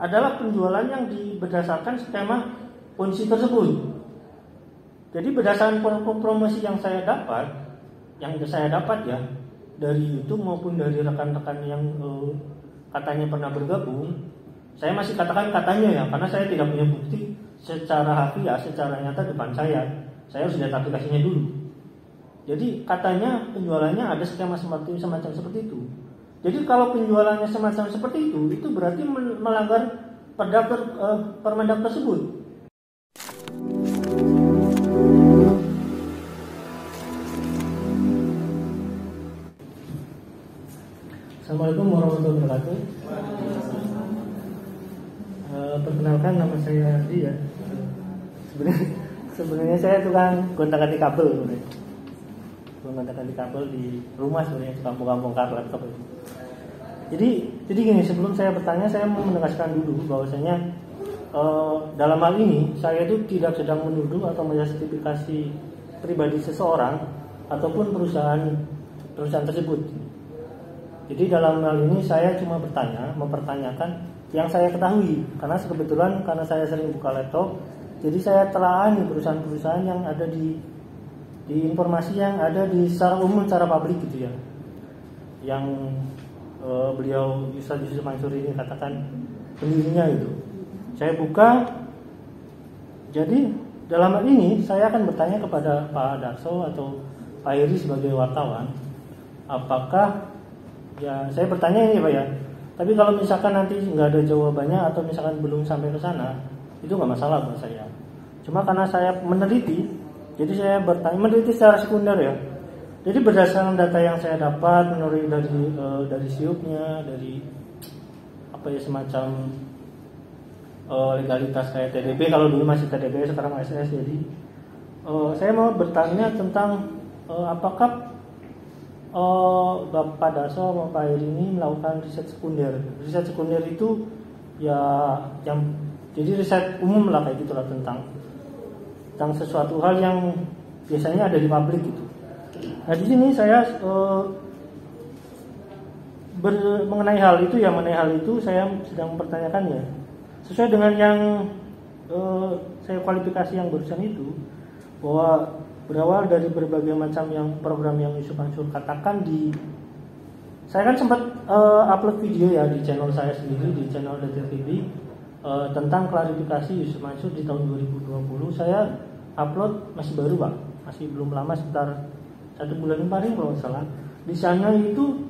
adalah penjualan yang berdasarkan skema ponzi tersebut. Jadi berdasarkan promosi yang saya dapat ya dari YouTube maupun dari rekan-rekan yang katanya pernah bergabung, saya masih katakan katanya ya, karena saya tidak punya bukti secara harfiah, secara nyata depan saya harus lihat aplikasinya dulu. Jadi katanya penjualannya ada skema semacam seperti itu. Jadi kalau penjualannya semacam seperti itu berarti melanggar Permendak tersebut. Assalamualaikum warahmatullahi wabarakatuh. Perkenalkan, nama saya Adi ya. Sebenarnya saya tukang gonta-ganti kabel. Gonta-ganti kabel di rumah sebenarnya, tukang bongkar laptop itu. Jadi gini, sebelum saya bertanya, saya mau menegaskan dulu bahwasanya dalam hal ini saya itu tidak sedang menuduh atau menjustifikasi pribadi seseorang ataupun perusahaan tersebut. Jadi dalam hal ini saya cuma mempertanyakan yang saya ketahui, karena kebetulan karena saya sering buka laptop, jadi saya telaah perusahaan-perusahaan yang ada di informasi yang ada di secara umum, secara publik gitu ya, yang beliau Ustaz Yusuf Mansur ini katakan pendirinya itu. Saya buka, jadi dalam hal ini saya akan bertanya kepada Pak Darso atau Pak Heri sebagai wartawan, apakah ya saya bertanya ini Pak ya. Tapi kalau misalkan nanti nggak ada jawabannya atau misalkan belum sampai ke sana, itu nggak masalah buat saya. Cuma karena saya meneliti, jadi saya meneliti secara sekunder ya. Jadi berdasarkan data yang saya dapat menurut dari siupnya, dari apa ya semacam legalitas kayak TDP, kalau dulu masih TDP sekarang SS. Jadi saya mau bertanya tentang apakah Bapak Darso sama Pak Heri ini melakukan riset sekunder. Riset sekunder itu ya yang jadi riset umum lah kayak gitulah tentang sesuatu hal yang biasanya ada di publik gitu. Nah di sini saya mengenai hal itu saya sedang mempertanyakannya sesuai dengan yang saya kualifikasi yang barusan itu, bahwa berawal dari berbagai macam yang program yang Yusuf Mansur katakan saya kan sempat upload video ya di channel saya sendiri, di channel Detail TV, tentang klarifikasi Yusuf Mansur di tahun 2020. Saya upload masih baru Pak, masih belum lama, sekitar 1 bulan kemarin kalau nggak salah. Di sana itu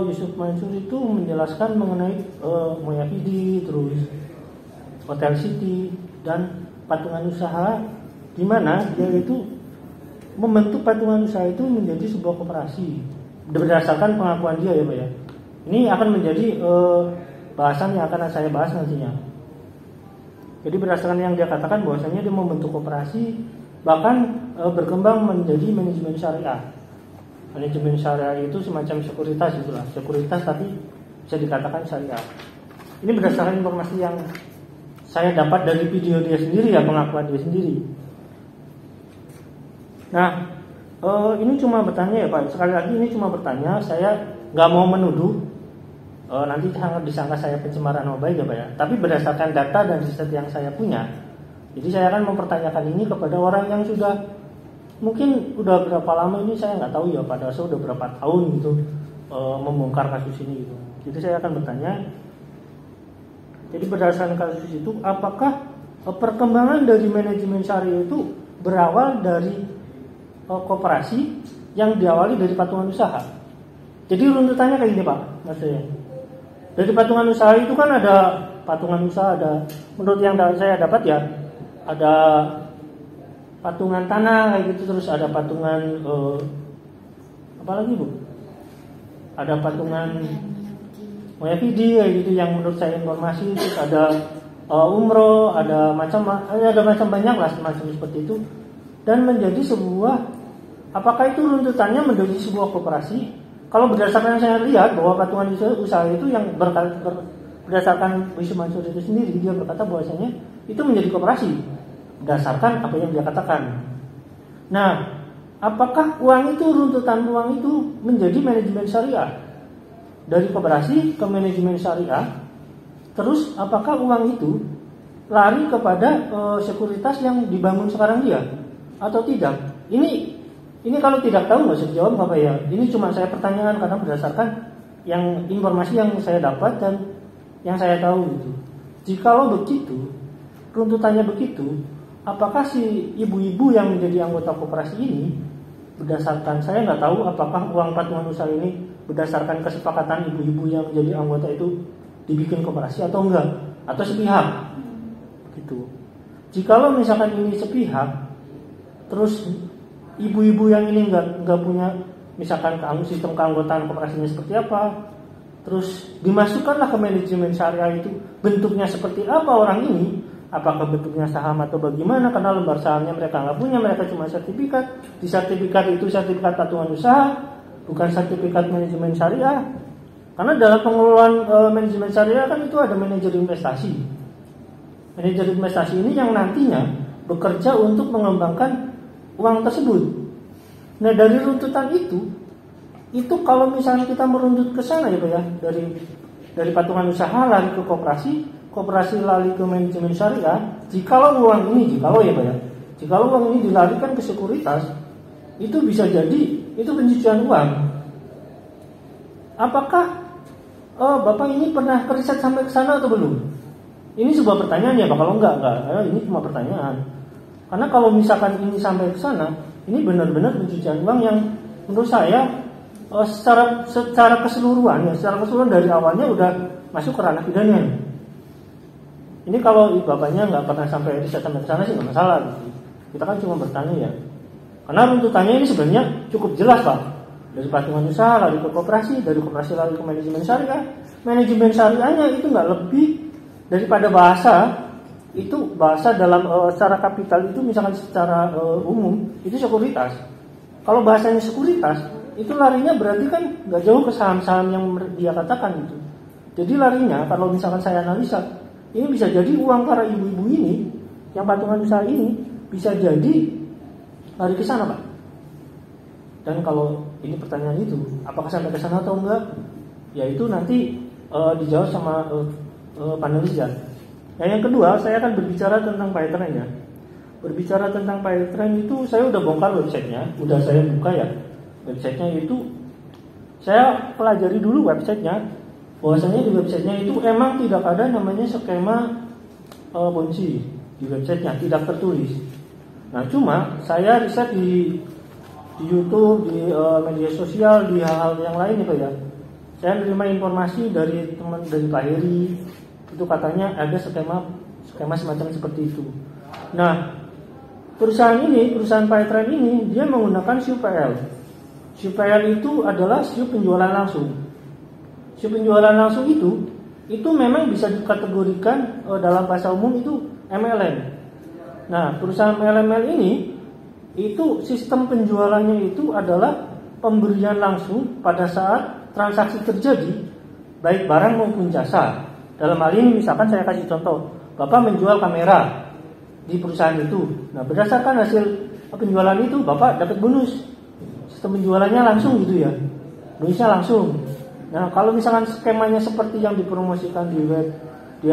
Yusuf Mansur itu menjelaskan mengenai Moyafidi, terus Hotel City dan patungan usaha, di mana dia itu membentuk patungan usaha itu menjadi sebuah koperasi berdasarkan pengakuan dia ya Pak ya. Ini akan menjadi bahasan yang akan saya bahas nantinya. Jadi berdasarkan yang dia katakan bahwasanya dia membentuk koperasi, bahkan berkembang menjadi manajemen syariah. Manajemen syariah itu semacam sekuritas itulah, sekuritas tapi bisa dikatakan syariah. Ini berdasarkan informasi yang saya dapat dari video dia sendiri ya, pengakuan dia sendiri. Nah, ini cuma bertanya ya Pak. Sekali lagi ini cuma bertanya. Saya nggak mau menuduh. Nanti sangat disangka saya pencemaran nama baik ya Pak ya. Tapi berdasarkan data dan riset yang saya punya, jadi saya akan mempertanyakan ini kepada orang yang sudah mungkin udah berapa lama ini saya nggak tahu ya Pak Darso udah berapa tahun gitu membongkar kasus ini gitu. Jadi saya akan bertanya. Jadi berdasarkan kasus itu, apakah perkembangan dari manajemen syariah itu berawal dari koperasi yang diawali dari patungan usaha? Jadi runtutannya kayak gini Pak, maksudnya. Dari patungan usaha itu kan ada patungan usaha, ada menurut yang saya dapat ya, ada patungan tanah kayak gitu, terus ada patungan apa lagi Bu? Ada patungan Moyafidi kayak gitu yang menurut saya informasi, terus ada umroh, ada macam banyak lah semacam seperti itu, dan menjadi sebuah, apakah itu runtutannya menjadi sebuah koperasi? Kalau berdasarkan yang saya lihat bahwa patungan usaha itu yang berdasarkan Yusuf Mansur itu sendiri, dia berkata bahwasanya itu menjadi koperasi berdasarkan apa yang dia katakan. Nah, apakah runtutan uang itu menjadi manajemen syariah? Dari koperasi ke manajemen syariah terus apakah uang itu lari kepada sekuritas yang dibangun sekarang dia atau tidak? Ini kalau tidak tahu nggak usah dijawab Bapak ya. Ini cuma saya pertanyakan karena berdasarkan yang informasi yang saya dapat dan yang saya tahu gitu. Jikalau begitu, runtutannya begitu, apakah si ibu-ibu yang menjadi anggota koperasi ini berdasarkan, saya nggak tahu apakah uang patungan usaha ini berdasarkan kesepakatan ibu-ibu yang menjadi anggota itu dibikin koperasi atau enggak, atau sepihak gitu. Jikalau misalkan ini sepihak, terus ibu-ibu yang ini nggak punya misalkan sistem keanggotaan koperasinya seperti apa, terus dimasukkanlah ke manajemen syariah itu, bentuknya seperti apa orang ini, apakah bentuknya saham atau bagaimana, karena lembar sahamnya mereka nggak punya, mereka cuma sertifikat. Di sertifikat itu sertifikat patungan usaha, bukan sertifikat manajemen syariah. Karena dalam pengelolaan manajemen syariah kan itu ada manajer investasi. Manajer investasi ini yang nantinya bekerja untuk mengembangkan uang tersebut. Nah dari runtutan itu kalau misalnya kita meruntut ke sana ya Pak ya, dari patungan usaha lari ke koperasi lari ke manajemen syariah, jikalau uang ini dilarikan ke sekuritas, itu bisa jadi itu pencucian uang. Apakah Bapak ini pernah riset sampai ke sana atau belum? Ini sebuah pertanyaan ya Pak. Kalau enggak, ini cuma pertanyaan. Karena kalau misalkan ini sampai ke sana, ini benar-benar pencucian uang yang menurut saya secara keseluruhan dari awalnya udah masuk ke ranah pidana. Ini kalau bapaknya nggak pernah sampai riset sampai ke sana sih nggak masalah gitu. Kita kan cuma bertanya ya. Karena runtutannya ini sebenarnya cukup jelas Pak. Dari patungan usaha lari ke koperasi, dari koperasi lari ke manajemen syariah. Manajemen syariahnya itu nggak lebih daripada bahasa dalam secara kapital itu misalkan secara umum itu sekuritas. Kalau bahasanya sekuritas itu larinya berarti kan nggak jauh ke saham-saham yang dia katakan itu. Jadi larinya kalau misalkan saya analisa, ini bisa jadi uang para ibu-ibu ini yang patungan usaha ini bisa jadi lari ke sana Pak. Dan kalau ini pertanyaan itu, apakah sampai ke sana atau enggak? Ya itu nanti dijawab sama panelis ya. Yang kedua, saya akan berbicara tentang PayTrend ya. Berbicara tentang PayTrend itu saya udah bongkar websitenya, udah saya buka ya. Websitenya itu saya pelajari dulu websitenya. Bahwasanya di websitenya itu emang tidak ada namanya skema ponzi di websitenya, tidak tertulis. Nah cuma saya riset di YouTube, di media sosial, di hal-hal yang lain itu ya. Saya menerima informasi dari teman dari Pak Heri, itu katanya ada skema semacam seperti itu. Nah, perusahaan PayTrend ini dia menggunakan SIU-PL. SIU-PL itu adalah SIU penjualan langsung. SIU penjualan langsung itu memang bisa dikategorikan dalam bahasa umum itu MLM. Nah, perusahaan MLM ini itu sistem penjualannya itu adalah pemberian langsung pada saat transaksi terjadi, baik barang maupun jasa. Dalam hal ini misalkan saya kasih contoh, Bapak menjual kamera di perusahaan itu. Nah berdasarkan hasil penjualan itu Bapak dapat bonus. Sistem penjualannya langsung gitu ya, bonusnya langsung. Nah kalau misalkan skemanya seperti yang dipromosikan di web, di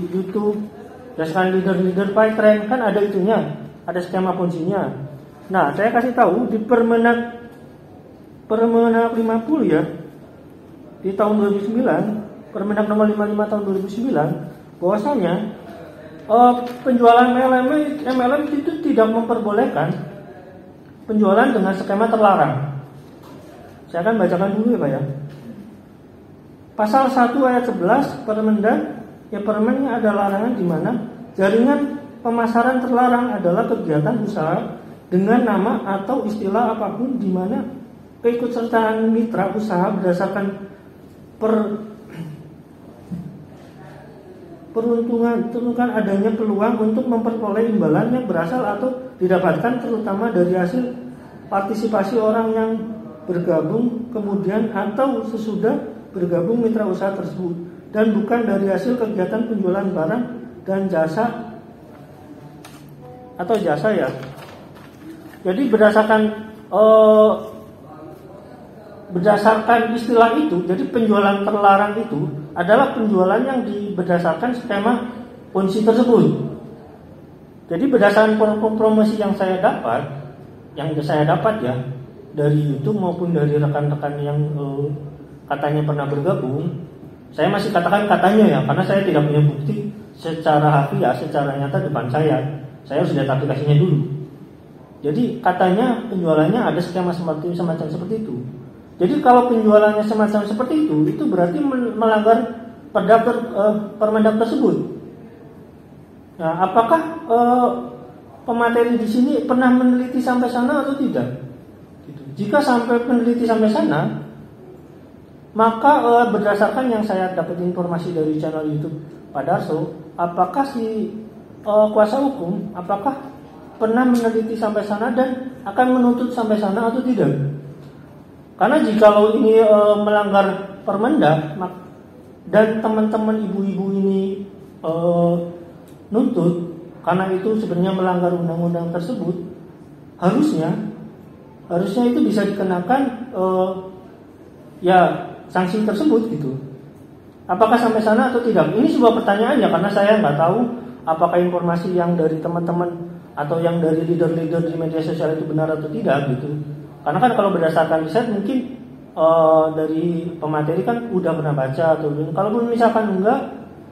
YouTube, berdasarkan leader PayTrend kan ada itunya, ada skema ponzinya. Nah saya kasih tahu di Permenak 50 ya, di tahun 2009, Permenak nomor 55 tahun 2009, bahwasanya penjualan MLM itu tidak memperbolehkan penjualan dengan skema terlarang. Saya akan bacakan dulu ya Pak ya. Pasal 1 ayat 11 Permennya ada larangan di mana jaringan pemasaran terlarang adalah kegiatan usaha dengan nama atau istilah apapun di mana keikutsertaan mitra usaha berdasarkan peruntungan adanya peluang untuk memperoleh imbalan yang berasal atau didapatkan terutama dari hasil partisipasi orang yang bergabung kemudian atau sesudah bergabung mitra usaha tersebut dan bukan dari hasil kegiatan penjualan barang dan jasa atau jasa ya. Jadi berdasarkan istilah itu, jadi penjualan terlarang itu adalah penjualan yang berdasarkan skema ponzi tersebut. Jadi berdasarkan promosi yang saya dapat ya dari YouTube maupun dari rekan-rekan yang katanya pernah bergabung, saya masih katakan katanya ya, karena saya tidak punya bukti secara harfiah, secara nyata depan saya. Saya harus lihat aplikasinya dulu. Jadi katanya penjualannya ada skema semacam seperti itu. Jadi kalau penjualannya semacam seperti itu berarti melanggar Permendak tersebut. Nah, apakah pemateri di sini pernah meneliti sampai sana atau tidak? Gitu. Jika sampai meneliti sampai sana, maka berdasarkan yang saya dapat informasi dari channel YouTube Pak Darso, apakah si kuasa hukum apakah pernah meneliti sampai sana dan akan menuntut sampai sana atau tidak? Karena jikalau ini melanggar Permendak dan teman-teman ibu-ibu ini nuntut karena itu sebenarnya melanggar undang-undang tersebut, harusnya itu bisa dikenakan ya sanksi tersebut gitu. Apakah sampai sana atau tidak? Ini sebuah pertanyaan ya, karena saya nggak tahu apakah informasi yang dari teman-teman atau yang dari leader-leader di media sosial itu benar atau tidak gitu. Karena kan kalau berdasarkan riset mungkin dari pemateri kan udah pernah baca atau belum. Kalaupun misalkan enggak,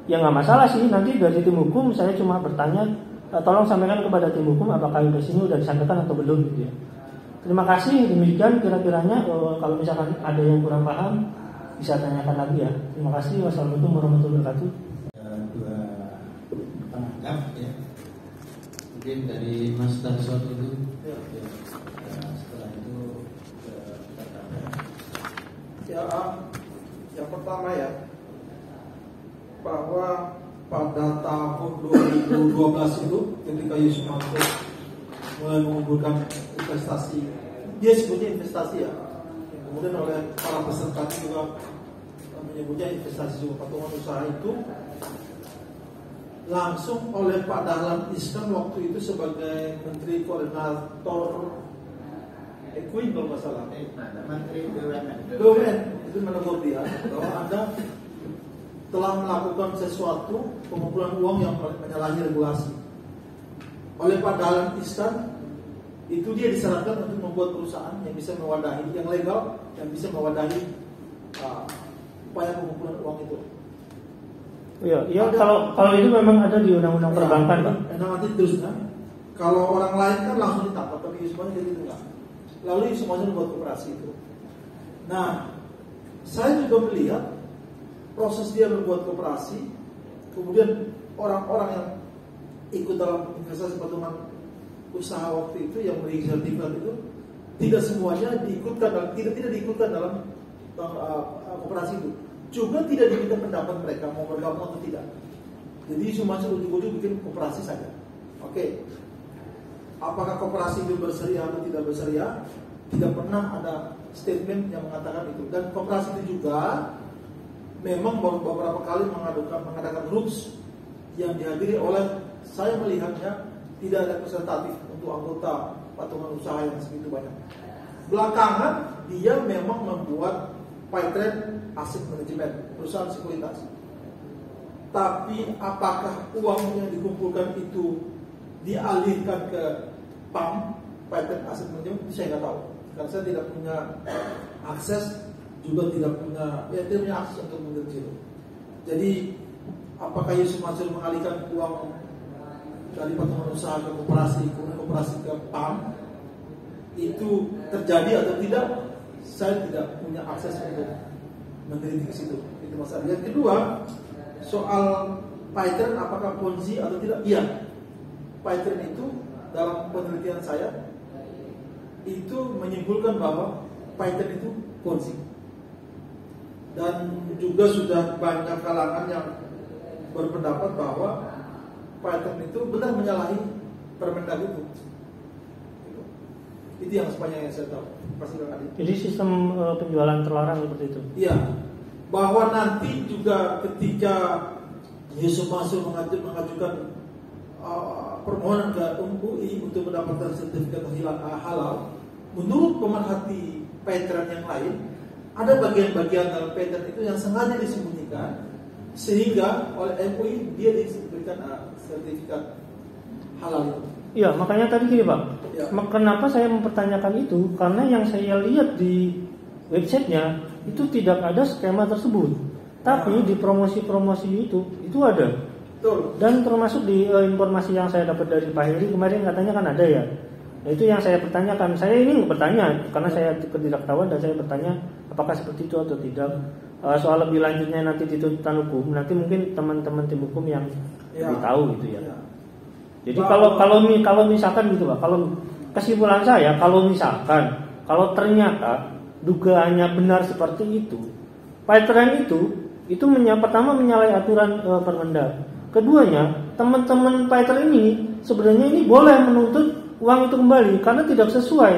ya nggak masalah sih. Nanti dari tim hukum saya cuma bertanya, tolong sampaikan kepada tim hukum apakah di sini udah disampaikan atau belum gitu ya. Terima kasih, demikian kira-kiranya. Kalau misalkan ada yang kurang paham bisa tanyakan lagi ya. Terima kasih. Wassalamualaikum warahmatullahi wabarakatuh. Dua penanggap ya. Mungkin dari Mas Darso itu ya. Setelah itu kita tanya. Ya, yang pertama ya, bahwa pada tahun 2012 itu ketika Yusuf Mansur mulai mengumpulkan investasi, dia sebutnya investasi ya, kemudian oleh para peserta juga menyebutnya investasi juga, patungan usaha itu langsung oleh Pak Dahlan Iskan waktu itu sebagai Menteri Koordinator Equin kalau nggak salah, Menteri BUMN itu menegur dia bahwa Anda telah melakukan sesuatu pengumpulan uang yang menyalahi regulasi. Oleh Pak Dahlan Iskan itu dia disarankan untuk membuat perusahaan yang bisa mewadahi, yang legal, yang bisa mewadahi upaya pengumpulan uang itu. Iya, kalau itu memang ada di undang-undang perbankan, Pak. Nanti terusnya, kalau orang lain kan langsung ditangkap, tapi semuanya jadi enggak. Lalu semuanya membuat koperasi itu. Nah, saya juga melihat proses dia membuat koperasi, kemudian orang-orang yang ikut dalam investasi patungan usaha waktu itu yang memiliki sertifikat itu tidak semuanya diikutkan, tidak diikutkan dalam koperasi itu. Juga tidak diminta pendapat mereka mau bergabung atau tidak. Jadi semuanya ujung-ujung bikin koperasi saja. Oke. Apakah koperasi itu bersyariah atau tidak bersyariah? Tidak pernah ada statement yang mengatakan itu. Dan koperasi itu juga memang beberapa kali mengadakan rules yang dihadiri oleh, saya melihatnya tidak ada representatif untuk anggota patungan usaha yang segitu banyak. Belakangan dia memang membuat Paytrade Asset Management, perusahaan sekuritas. Tapi apakah uang yang dikumpulkan itu dialihkan ke PAM, Paytrade Asset Management, itu saya nggak tahu. Karena saya tidak punya akses, juga tidak punya akses untuk mengerti itu. Jadi apakah Yusuf Mansur mengalihkan uang dari patungan usaha ke koperasi, kemudian koperasi ke PAM, itu terjadi atau tidak? Saya tidak punya akses untuk meneliti ke situ. Itu masalah. Yang kedua, soal Paytrade apakah ponzi atau tidak? Iya, Paytrade itu dalam penelitian saya itu menyimpulkan bahwa Paytrade itu ponzi. Dan juga sudah banyak kalangan yang berpendapat bahwa Paytrade itu benar menyalahi Permendag itu. Itu yang sepanjang yang saya tahu. Jadi sistem penjualan terlarang seperti itu. Iya, bahwa nanti juga ketika Yusuf Mansur mengajukan permohonan ke MUI untuk mendapatkan sertifikat halal, menurut pemerhati Paytrade yang lain, ada bagian-bagian dalam Paytrade itu yang sengaja disembunyikan sehingga oleh MUI dia diberikan sertifikat halal. Iya, makanya tadi gini Pak, Ya. kenapa saya mempertanyakan itu? Karena yang saya lihat di websitenya itu tidak ada skema tersebut, tapi di promosi-promosi itu ada. Betul. Dan termasuk di informasi yang saya dapat dari Pak Heri kemarin katanya kan ada ya. Nah, itu yang saya pertanyakan. Saya ini bertanya karena saya ketidaktahuan dan saya bertanya apakah seperti itu atau tidak. Soal lebih lanjutnya nanti di tuntutan hukum, nanti mungkin teman-teman tim hukum yang lebih tahu gitu ya. Jadi kalau misalkan gitu Pak, kalau kesimpulan saya kalau ternyata dugaannya benar seperti itu, Paytren itu pertama menyalahi aturan Permendag. Keduanya, teman-teman Paytren ini sebenarnya ini boleh menuntut uang itu kembali karena tidak sesuai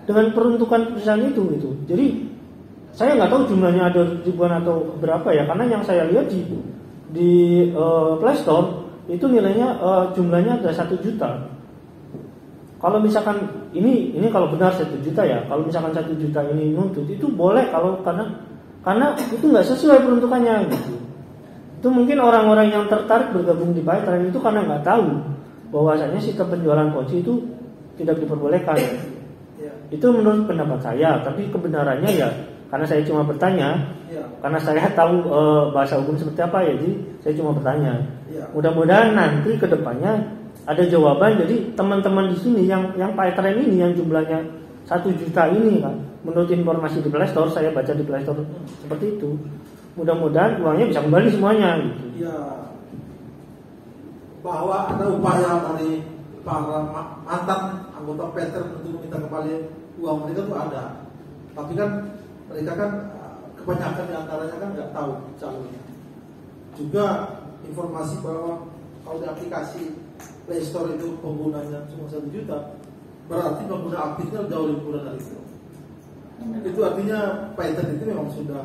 dengan peruntukan perusahaan itu gitu. Jadi saya nggak tahu jumlahnya ada ribuan atau berapa ya, karena yang saya lihat di Play Store itu nilainya jumlahnya ada 1 juta. Kalau misalkan ini kalau benar 1 juta ya, kalau misalkan 1 juta ini nuntut itu boleh karena itu nggak sesuai peruntukannya gitu. Itu mungkin orang-orang yang tertarik bergabung di Paytren itu karena nggak tahu bahwasanya sistem penjualan kunci itu tidak diperbolehkan. Itu menurut pendapat saya, tapi kebenarannya ya karena saya cuma bertanya, karena saya tahu bahasa hukum seperti apa ya, jadi saya cuma bertanya. Mudah-mudahan nanti ke depannya ada jawaban. Jadi teman-teman di sini yang Paytren ini yang jumlahnya 1 juta ini kan, menurut informasi di Play Store, saya baca di Play Store seperti itu. Mudah-mudahan uangnya bisa kembali semuanya gitu. Ya, bahwa ada upaya dari para mantan anggota Paytren untuk meminta kembali uang mereka itu ada. Tapi kan mereka kan kebanyakan di antaranya kan nggak tahu jalurnya. Juga informasi bahwa kalau di aplikasi Play Store itu penggunanya cuma 1 juta, berarti pengguna aktifnya jauh lebih kurang dari itu. Itu artinya Paytren itu memang sudah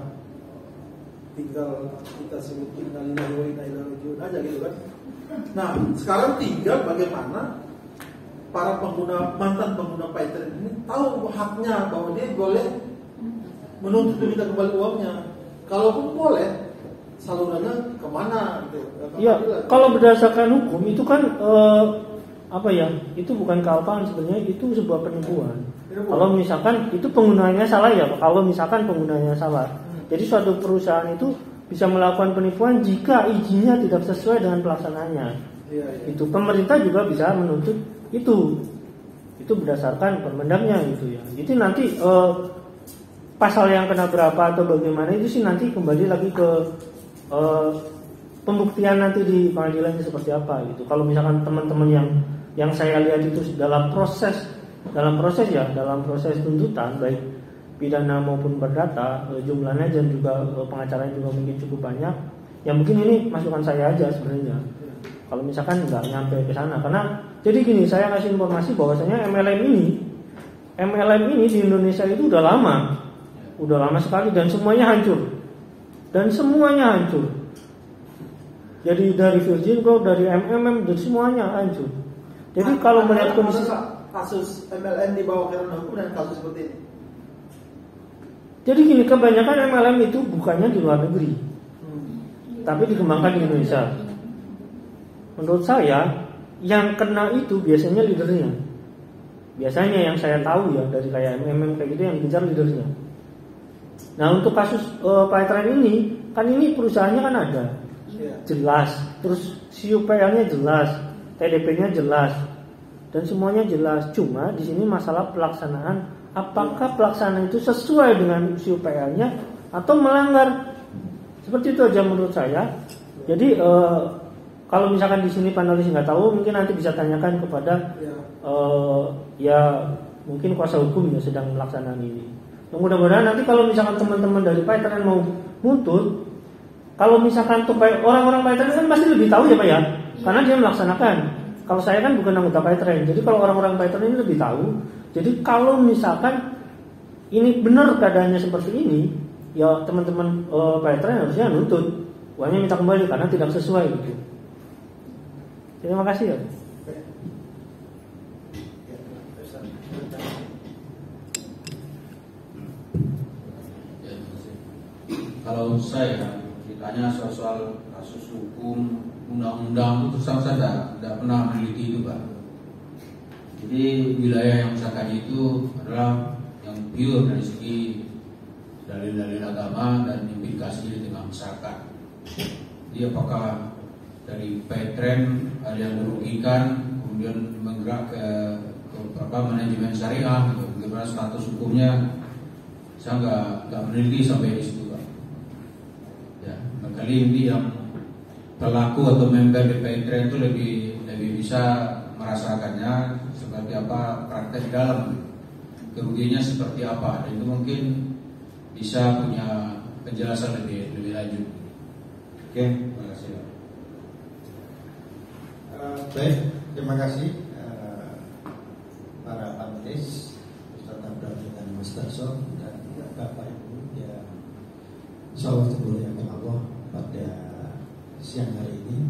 tinggal kita sebut innalillahi wa inna ilaihi raji'un aja gitu kan. Nah, sekarang tinggal bagaimana para mantan pengguna Paytren ini tahu haknya bahwa dia boleh menuntut meminta kembali uangnya. Kalaupun boleh, salurannya kemana gitu? Ya, kalau berdasarkan hukum itu kan itu bukan kealpaan sebenarnya, itu sebuah penipuan. Kalau misalkan itu penggunanya salah ya, kalau misalkan penggunanya salah. Jadi suatu perusahaan itu bisa melakukan penipuan jika izinnya tidak sesuai dengan pelaksanaannya. Itu pemerintah juga bisa menuntut itu berdasarkan Permendagnya gitu ya. Itu nanti pasal yang kena berapa atau bagaimana itu sih nanti kembali lagi ke pembuktian nanti di pengadilan seperti apa gitu. Kalau misalkan teman-teman yang saya lihat itu dalam proses tuntutan baik pidana maupun perdata, jumlahnya dan juga pengacaranya juga mungkin cukup banyak. Ya mungkin ini masukan saya aja sebenarnya. Kalau misalkan nggak nyampe ke sana, karena jadi gini, saya kasih informasi bahwasanya MLM ini di Indonesia itu udah lama sekali dan semuanya hancur. Jadi dari Virgin Group, dari MMM, dan semuanya hancur. Jadi kalau melihat kondisi kasus MLM di bawah kerana hukum dan kasus seperti ini. Jadi gini, kebanyakan MLM itu bukannya di luar negeri, tapi dikembangkan di Indonesia. Menurut saya, yang kena itu biasanya leadernya. Biasanya yang saya tahu ya dari kayak MMM kayak gitu yang dikejar leadernya. Nah untuk kasus Paytren ini, kan ini perusahaannya kan ada, jelas. Terus CUPL-nya jelas, TDP-nya jelas, dan semuanya jelas. Cuma di sini masalah pelaksanaan. Apakah pelaksanaan itu sesuai dengan CUPL-nya atau melanggar? Seperti itu aja menurut saya. Jadi kalau misalkan di sini panelis nggak tahu, mungkin nanti bisa tanyakan kepada mungkin kuasa hukum yang sedang melaksanakan ini. Mudah-mudahan nanti kalau misalkan teman-teman dari Paytren mau nuntut, kalau misalkan tuh orang-orang Paytren kan pasti lebih tahu ya Pak ya, karena dia melaksanakan. Kalau saya kan bukan anggota Paytren, jadi kalau orang-orang Paytren ini lebih tahu. Jadi kalau misalkan ini benar keadaannya seperti ini, ya teman-teman Paytren harusnya nuntut, uangnya minta kembali karena tidak sesuai gitu. Terima kasih ya. Kalau saya kita tanya soal kasus hukum, undang-undang itu terus saya tidak pernah meneliti itu Pak. Jadi wilayah yang saya kaji itu adalah yang pure dari segi dalil-dalil agama dan implikasi di tengah masyarakat. Jadi apakah dari trend ada yang merugikan, kemudian menggerak ke manajemen syariah, gitu. Bagaimana status hukumnya, saya nggak meneliti sampai di situ Pak. Ya, kali ini yang pelaku atau member di trend itu lebih bisa merasakannya seperti apa praktek dalam, kerugiannya seperti apa, dan itu mungkin bisa punya penjelasan lebih lanjut. Oke, terima kasih. Baik, terima kasih para panelis, Ustaz Abdul dan Mas Darso dan Bapak Ibu yang insyaallah dimuliakan Allah. Pada siang hari ini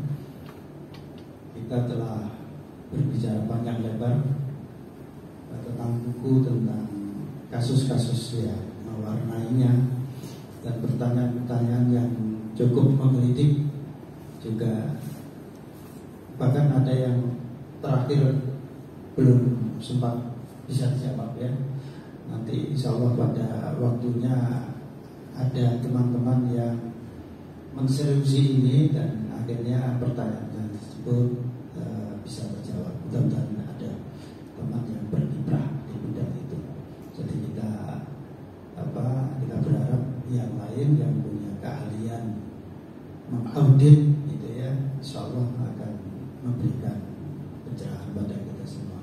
kita telah berbicara panjang lebar tentang buku, tentang kasus-kasus yang mewarnainya, dan pertanyaan-pertanyaan yang cukup menggelitik, juga bahkan ada yang terakhir belum sempat bisa dijawab ya. Nanti insya Allah pada waktunya ada teman-teman yang menseriusi ini dan akhirnya pertanyaan tersebut bisa terjawab. Mudah-mudahan ada teman yang berkiprah di bidang itu. Jadi kita berharap yang lain yang punya keahlian mengaudit gitu ya, insya Allah akan memberikan pencerahan pada kita semua.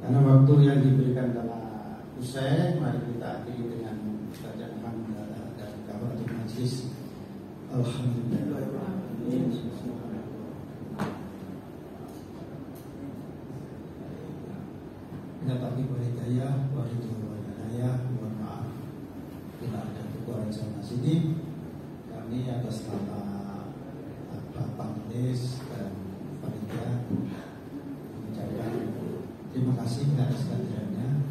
Karena waktu yang diberikan telah usai, mari kita akhiri dengan bacaan hamdalah dan kafaratul majlis. Alhamdulillahirrahmanirrahim. Minta hidayah, waridul hidayah, mohon maaf bila ada kekurangan sama sini. Kami atas nama panelis dan panitia mengucapkan terima kasih atas kehadirannya.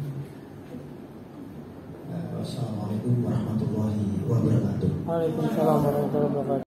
Wassalamualaikum warahmatullahi wabarakatuh. Waalaikumsalam warahmatullahi wabarakatuh.